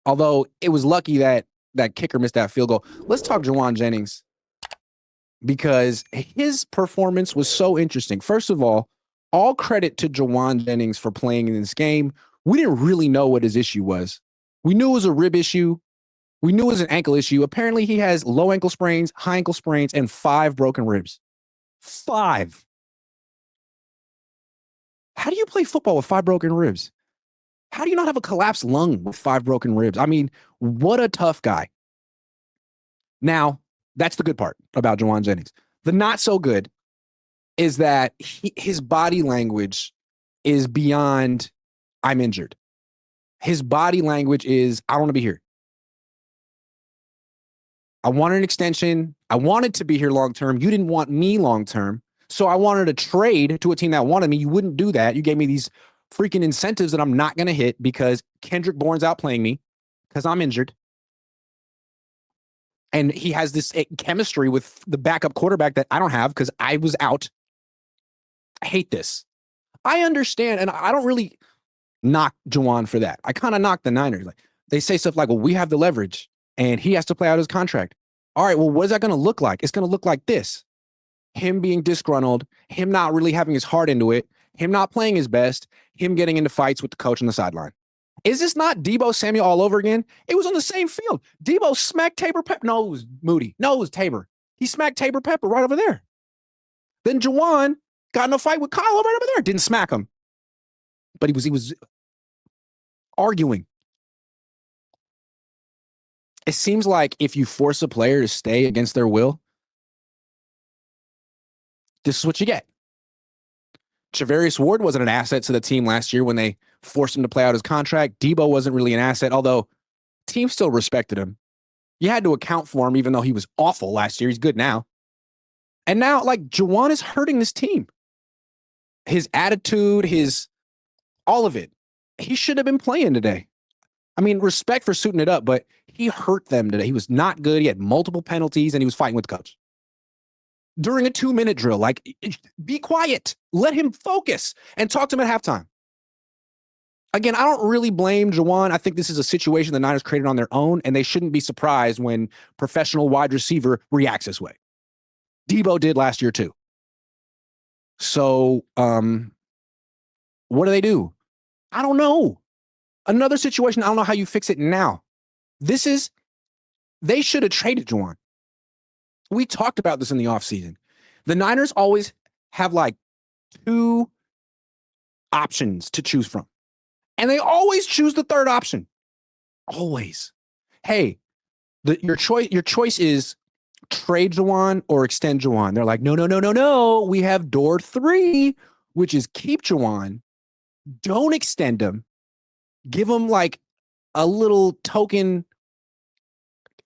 Although it was lucky that that kicker missed that field goal. Let's talk Jauan Jennings because his performance was so interesting. First of all credit to Jauan Jennings for playing in this game. We didn't really know what his issue was. We knew it was a rib issue. We knew it was an ankle issue. Apparently, he has low ankle sprains, high ankle sprains, and 5 broken ribs. 5. How do you play football with 5 broken ribs? How do you not have a collapsed lung with 5 broken ribs? I mean, what a tough guy. Now, that's the good part about Jauan Jennings. The not so good is that his body language is beyond I'm injured. His body language is I don't want to be here. I wanted an extension. I wanted to be here long term. You didn't want me long term. So I wanted to trade to a team that wanted me. You wouldn't do that. You gave me these freaking incentives that I'm not going to hit because Kendrick Bourne's outplaying me because I'm injured. And he has this chemistry with the backup quarterback that I don't have because I was out. I hate this. I understand, and I don't really knock Jauan for that. I kind of knock the Niners. Like they say stuff like, well, we have the leverage and he has to play out his contract. All right, well, what is that going to look like? It's going to look like this. Him being disgruntled, him not really having his heart into it, him not playing his best, him getting into fights with the coach on the sideline. Is this not Deebo Samuel all over again? It was on the same field. Deebo smacked Tabor Pepper. No, it was Moody. No, it was Tabor. He smacked Tabor Pepper right over there. Then Jauan got in a fight with Kyle right over there. Didn't smack him. But he was arguing. It seems like if you force a player to stay against their will, this is what you get. Charvarius Ward wasn't an asset to the team last year when they forced him to play out his contract. Deebo wasn't really an asset, although team still respected him. You had to account for him, even though he was awful last year. He's good now. And now, like, Jauan is hurting this team. His attitude, all of it. He should have been playing today. I mean, respect for suiting it up, but he hurt them today. He was not good. He had multiple penalties, and he was fighting with the coach. During a 2-minute drill, like, be quiet. Let him focus and talk to him at halftime. Again, I don't really blame Jauan. I think this is a situation the Niners created on their own, and they shouldn't be surprised when professional wide receiver reacts this way. Deebo did last year too. So, what do? I don't know. Another situation, I don't know how you fix it now. They should have traded Jauan. We talked about this in the offseason. The Niners always have like 2 options to choose from. And they always choose the third option. Always. Hey, your choice is trade Jauan or extend Jauan. They're like, no. We have door 3, which is keep Jauan. Don't extend him. Give him like a little token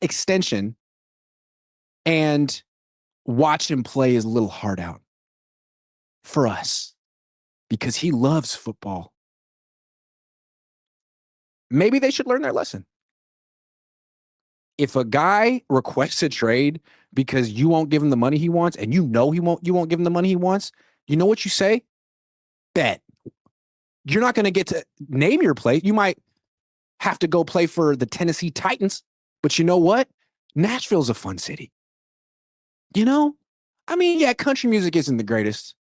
extension and watch him play his little heart out for us because he loves football. Maybe they should learn their lesson. If a guy requests a trade because you won't give him the money he wants and you know you won't give him the money he wants, you know what you say? Bet. You're not going to get to name your place. You might have to go play for the Tennessee Titans, but you know what? Nashville's a fun city. You know? I mean, yeah, country music isn't the greatest,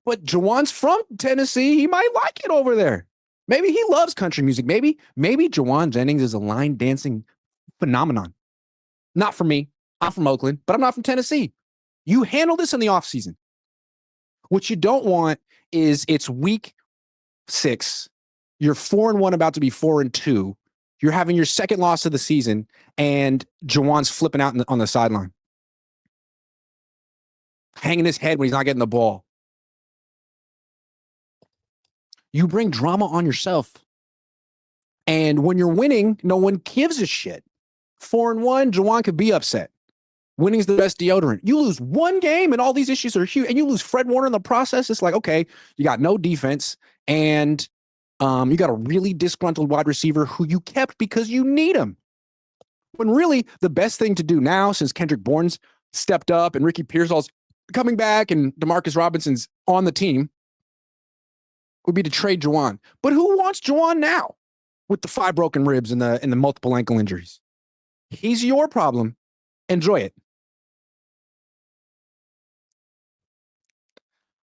but Jauan's from Tennessee. He might like it over there. Maybe he loves country music. Maybe Jauan Jennings is a line dancing phenomenon. Not for me. I'm from Oakland, but I'm not from Tennessee. You handle this in the offseason. What you don't want is it's week 6. You're 4-1, about to be 4-2. You're having your second loss of the season, and Jauan's flipping out on the sideline, hanging his head when he's not getting the ball. You bring drama on yourself. And when you're winning, no one gives a shit. 4-1, Jauan could be upset. Winning's the best deodorant. You lose one game and all these issues are huge, and you lose Fred Warner in the process. It's like, okay, you got no defense, and you got a really disgruntled wide receiver who you kept because you need him. When really the best thing to do now, since Kendrick Bourne's stepped up and Ricky Pearsall's coming back and Demarcus Robinson's on the team, would be to trade Jauan. But who wants Jauan now? with the 5 broken ribs and the multiple ankle injuries. He's your problem. Enjoy it.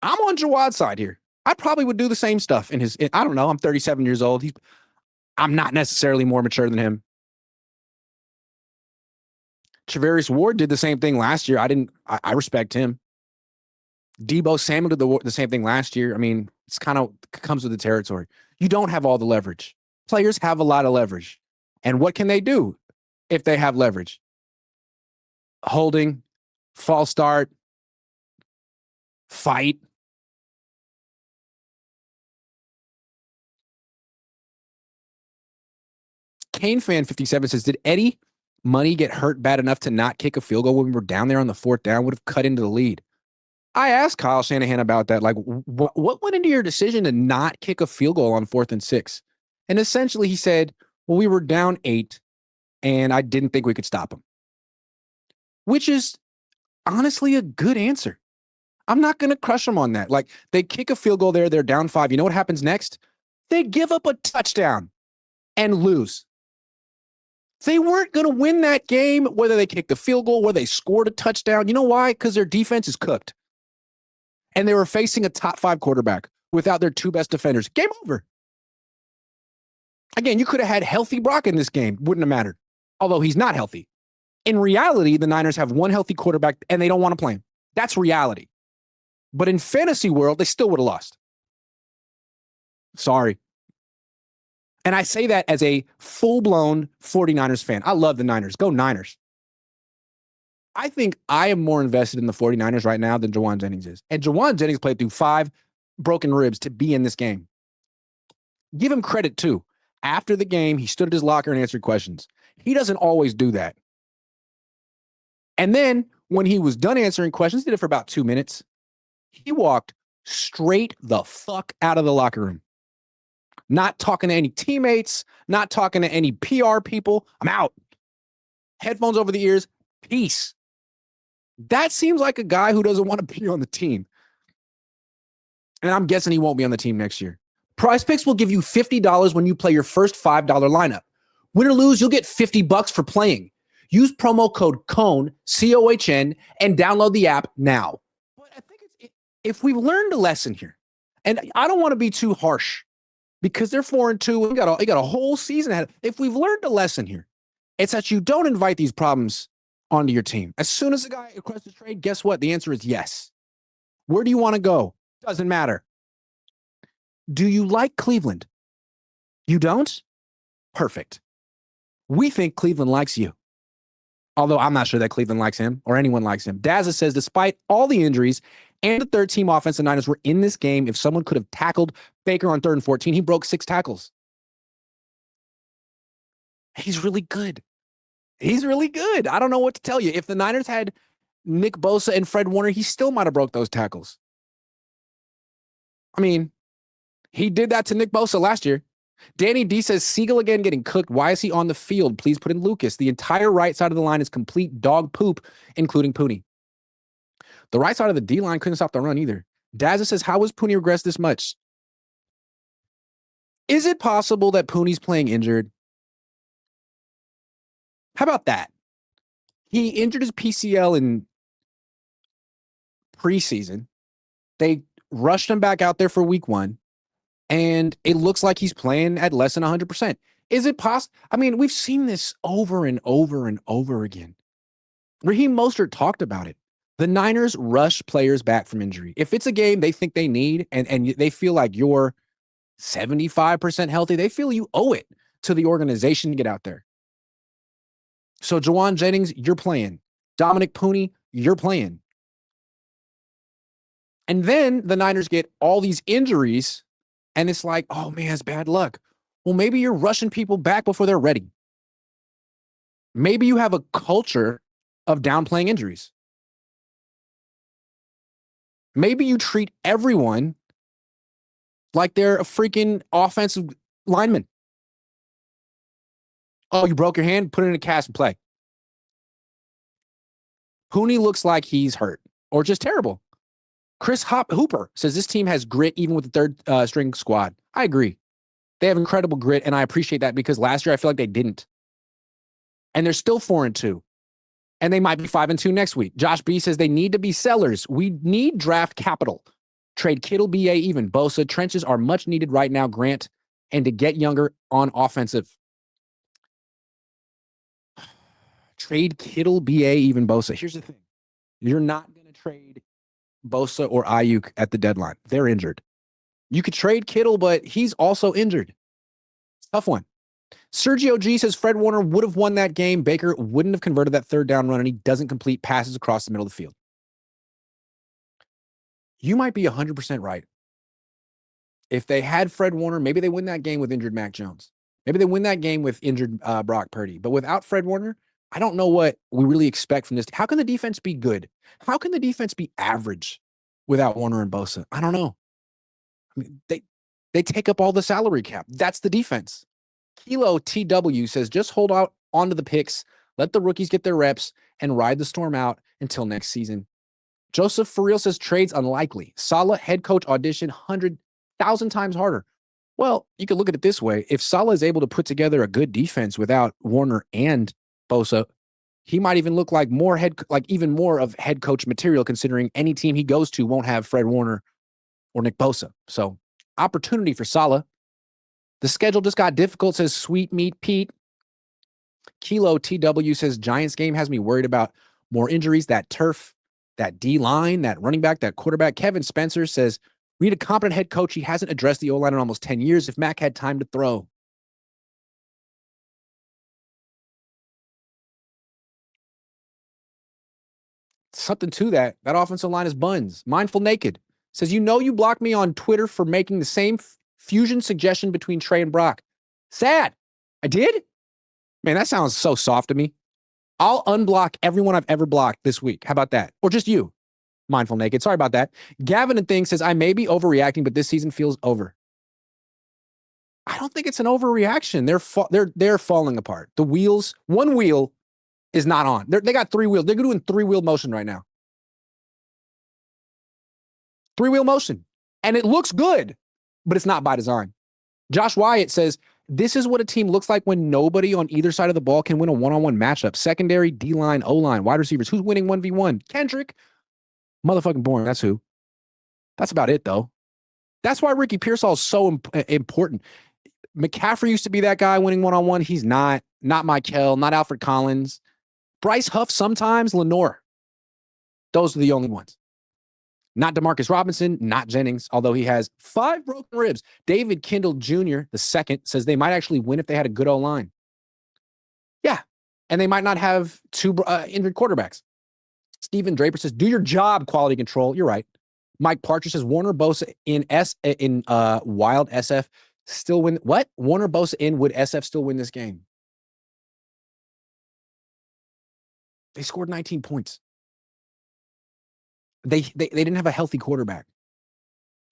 I'm on Jawad's side here. I probably would do the same stuff in his. I don't know. I'm 37 years old. I'm not necessarily more mature than him. Travarius Ward did the same thing last year. I respect him. Debo Samuel did the same thing last year. I mean, it's kind of comes with the territory. You don't have all the leverage. Players have a lot of leverage. And what can they do if they have leverage? Holding, false start, fight. Kane fan 57 says, did Eddie Money get hurt bad enough to not kick a field goal when we were down there on the 4th down? Would have cut into the lead. I asked Kyle Shanahan about that. Like, what went into your decision to not kick a field goal on 4th and 6? And essentially he said, well, we were down 8 and I didn't think we could stop them. Which is honestly a good answer. I'm not going to crush them on that. Like, they kick a field goal there, they're down 5. You know what happens next? They give up a touchdown and lose. They weren't going to win that game, whether they kicked a field goal, whether they scored a touchdown. You know why? Because their defense is cooked. And they were facing a top 5 quarterback without their 2 best defenders. Game over. Again, you could have had healthy Brock in this game. Wouldn't have mattered. Although he's not healthy. In reality, the Niners have 1 healthy quarterback and they don't want to play him. That's reality. But in fantasy world, they still would have lost. Sorry. And I say that as a full-blown 49ers fan. I love the Niners. Go Niners. I think I am more invested in the 49ers right now than Jauan Jennings is. And Jauan Jennings played through 5 broken ribs to be in this game. Give him credit, too. After the game, he stood at his locker and answered questions. He doesn't always do that. And then, when he was done answering questions, did it for about 2 minutes, he walked straight the fuck out of the locker room. Not talking to any teammates, not talking to any PR people. I'm out. Headphones over the ears. Peace. That seems like a guy who doesn't want to be on the team. And I'm guessing he won't be on the team next year. Prize Picks will give you $50 when you play your first $5 lineup. Win or lose, you'll get $50 for playing. Use promo code Cohn, C-O-H-N, and download the app now. But I think if we've learned a lesson here, and I don't want to be too harsh, because they're 4-2, and they got a whole season ahead. If we've learned a lesson here, it's that you don't invite these problems onto your team. As soon as the guy requests a trade, guess what? The answer is yes. Where do you want to go? Doesn't matter. Do you like Cleveland? You don't? Perfect. We think Cleveland likes you. Although I'm not sure that Cleveland likes him or anyone likes him. Dazza says, despite all the injuries and the 3rd-team offense, the Niners were in this game. If someone could have tackled Baker on 3rd and 14, he broke 6 tackles. He's really good. He's really good. I don't know what to tell you. If the Niners had Nick Bosa and Fred Warner, he still might have broke those tackles. I mean, he did that to Nick Bosa last year. Danny D says, Siegel again getting cooked. Why is he on the field? Please put in Lucas. The entire right side of the line is complete dog poop, including Pooney. The right side of the D-line couldn't stop the run either. Dazza says, how was Pooney regressed this much? Is it possible that Pooney's playing injured? How about that? He injured his PCL in preseason. They rushed him back out there for week 1. And it looks like he's playing at less than 100%. Is it possible? I mean, we've seen this over and over and over again. Raheem Mostert talked about it. The Niners rush players back from injury. If it's a game they think they need and they feel like you're 75% healthy, they feel you owe it to the organization to get out there. So Jauan Jennings, you're playing. Dominic Pooney, you're playing. And then the Niners get all these injuries. And it's like, oh, man, it's bad luck. Well, maybe you're rushing people back before they're ready. Maybe you have a culture of downplaying injuries. Maybe you treat everyone like they're a freaking offensive lineman. Oh, you broke your hand? Put it in a cast and play. Pooney looks like he's hurt or just terrible. Chris Hooper says this team has grit even with the 3rd string squad. I agree. They have incredible grit, and I appreciate that because last year I feel like they didn't. And they're still 4-2. And they might be 5-2 next week. Josh B says they need to be sellers. We need draft capital. Trade Kittle, BA, even Bosa. Trenches are much needed right now, Grant, and to get younger on offensive. Trade Kittle, BA, even Bosa. Here's the thing. You're not going to trade Bosa or Ayuk at the deadline. They're injured. You could trade Kittle, but he's also injured. Tough one. Sergio G says Fred Warner would have won that game. Baker wouldn't have converted that third down run, and he doesn't complete passes across the middle of the field. You might be 100% right. If they had Fred Warner, maybe they win that game with injured Mac Jones. Maybe they win that game with injured Brock Purdy. But without Fred Warner, I don't know what we really expect from this. How can the defense be good? How can the defense be average without Warner and Bosa? I don't know. I mean, they take up all the salary cap. That's the defense. Kilo TW says, just hold out onto the picks, let the rookies get their reps, and ride the storm out until next season. Joseph for real says, trades unlikely. Saleh head coach audition 100,000 times harder. Well, you could look at it this way. If Saleh is able to put together a good defense without Warner and Bosa, he might even look like even more of head coach material, considering any team he goes to won't have Fred Warner or Nick Bosa. So, opportunity for Saleh. The schedule just got difficult, says Sweet Meat Pete. Kilo TW says, Giants game has me worried about more injuries, that turf, that D-line, that running back, that quarterback. Kevin Spencer says, we need a competent head coach. He hasn't addressed the O-line in almost 10 years. If Mac had time to throw. Something to that. That offensive line is buns. Mindful Naked says, you blocked me on Twitter for making the same fusion suggestion between Trey and Brock. Sad. I did? Man, that sounds so soft to me. I'll unblock everyone I've ever blocked this week. How about that? Or just you, Mindful Naked. Sorry about that. Gavin and Thing says, I may be overreacting, but this season feels over. I don't think it's an overreaction. They're falling apart. The wheels, one wheel is not on. They got 3 wheels. They're doing 3-wheel motion right now. 3-wheel motion. And it looks good, but it's not by design. Josh Wyatt says, this is what a team looks like when nobody on either side of the ball can win a one-on-one matchup. Secondary, D-line, O-line, wide receivers. Who's winning 1v1? Kendrick. Motherfucking Bourne. That's who. That's about it, though. That's why Ricky Pearsall is so important. McCaffrey used to be that guy winning one-on-one. He's not. Not Michael. Not Alfred Collins. Bryce Huff sometimes. Lenore. Those are the only ones. Not Demarcus Robinson, not Jennings, although he has 5 broken ribs. David Kindle Jr., the second, says they might actually win if they had a good O-line. Yeah, and they might not have 2 injured quarterbacks. Stephen Draper says, do your job, quality control. You're right. Mike Parcher says, Warner Bosa in Wild SF still win. What? Warner Bosa in, would SF still win this game? They scored 19 points. They didn't have a healthy quarterback.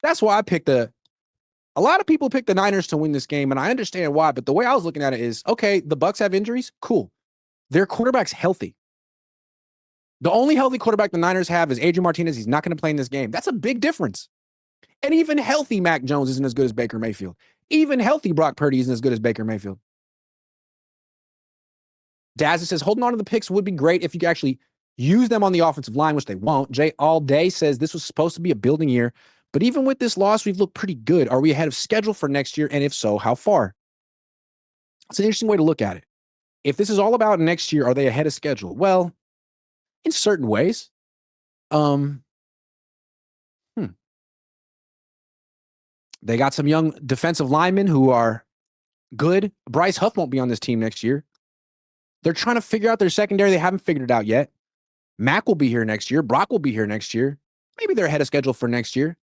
That's why I picked a lot of people picked the Niners to win this game, and I understand why, but the way I was looking at it is, okay, the Bucs have injuries, cool. Their quarterback's healthy. The only healthy quarterback the Niners have is Adrian Martinez. He's not going to play in this game. That's a big difference. And even healthy Mac Jones isn't as good as Baker Mayfield. Even healthy Brock Purdy isn't as good as Baker Mayfield. Dazza says, holding on to the picks would be great if you could actually use them on the offensive line, which they won't. Jay All Day says this was supposed to be a building year, but even with this loss, we've looked pretty good. Are we ahead of schedule for next year? And if so, how far? It's an interesting way to look at it. If this is all about next year, are they ahead of schedule? Well, in certain ways. They got some young defensive linemen who are good. Bryce Huff won't be on this team next year. They're trying to figure out their secondary. They haven't figured it out yet. Mac will be here next year. Brock will be here next year. Maybe they're ahead of schedule for next year.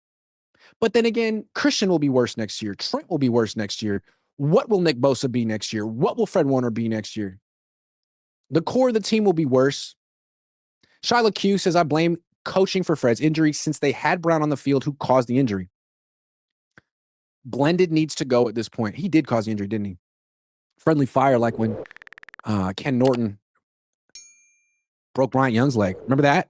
But then again, Christian will be worse next year. Trent will be worse next year. What will Nick Bosa be next year? What will Fred Warner be next year? The core of the team will be worse. Shyla Q says, I blame coaching for Fred's injury since they had Brown on the field who caused the injury. Blended needs to go at this point. He did cause the injury, didn't he? Friendly fire, like when Ken Norton broke Bryant Young's leg. Remember that?